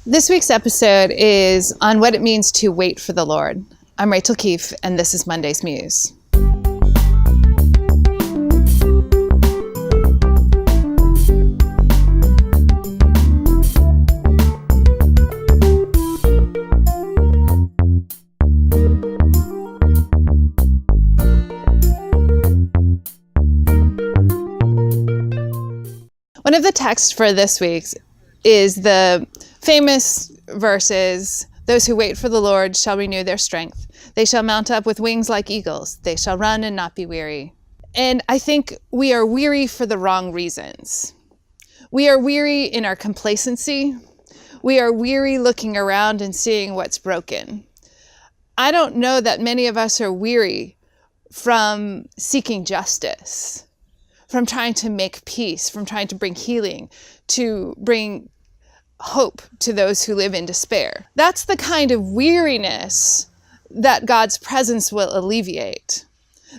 This week's episode is on what it means to wait for the Lord. I'm Rachael Keefe, and this is Monday's Muse. One of the texts for this week's is the famous verses, "Those who wait for the Lord shall renew their strength. They shall mount up with wings like eagles. They shall run and not be weary." And I think we are weary for the wrong reasons. We are weary in our complacency. We are weary looking around and seeing what's broken. I don't know that many of us are weary from seeking justice, from trying to make peace, from trying to bring healing, to bring hope to those who live in despair. That's the kind of weariness that God's presence will alleviate.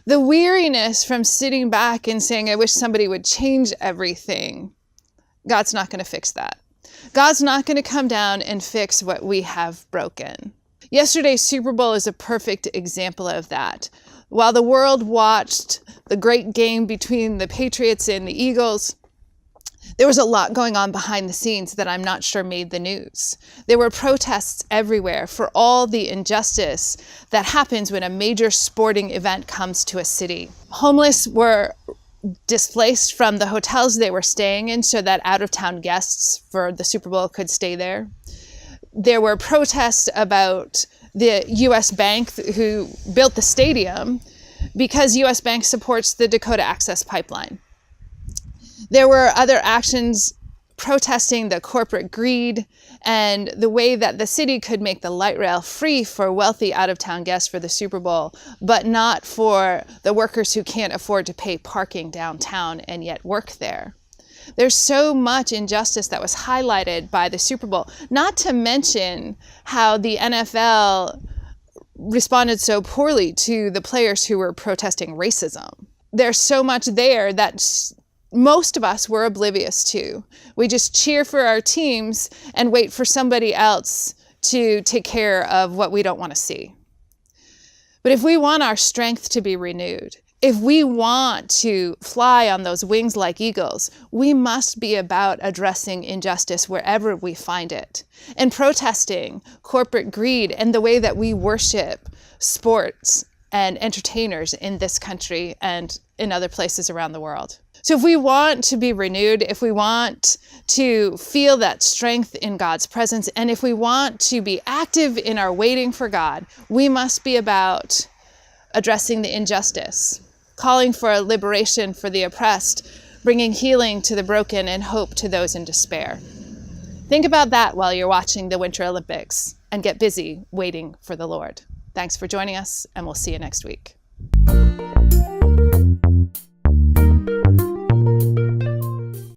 The weariness from sitting back and saying, I wish somebody would change everything. God's not going to fix that. God's not going to come down and fix what we have broken. Yesterday's Super Bowl is a perfect example of that. While the world watched the great game between the Patriots and the Eagles, there was a lot going on behind the scenes that I'm not sure made the news. There were protests everywhere for all the injustice that happens when a major sporting event comes to a city. Homeless were displaced from the hotels they were staying in so that out-of-town guests for the Super Bowl could stay there. There were protests about the U.S. Bank who built the stadium because U.S. Bank supports the Dakota Access Pipeline. There were other actions protesting the corporate greed and the way that the city could make the light rail free for wealthy out-of-town guests for the Super Bowl, but not for the workers who can't afford to pay parking downtown and yet work there. There's so much injustice that was highlighted by the Super Bowl, not to mention how the NFL responded so poorly to the players who were protesting racism. There's so much there that most of us were oblivious to. We just cheer for our teams and wait for somebody else to take care of what we don't want to see. But if we want our strength to be renewed, if we want to fly on those wings like eagles, we must be about addressing injustice wherever we find it and protesting corporate greed and the way that we worship sports and entertainers in this country and in other places around the world. So if we want to be renewed, if we want to feel that strength in God's presence, and if we want to be active in our waiting for God, we must be about addressing the injustice, calling for a liberation for the oppressed, bringing healing to the broken and hope to those in despair. Think about that while you're watching the Winter Olympics and get busy waiting for the Lord. Thanks for joining us, and we'll see you next week.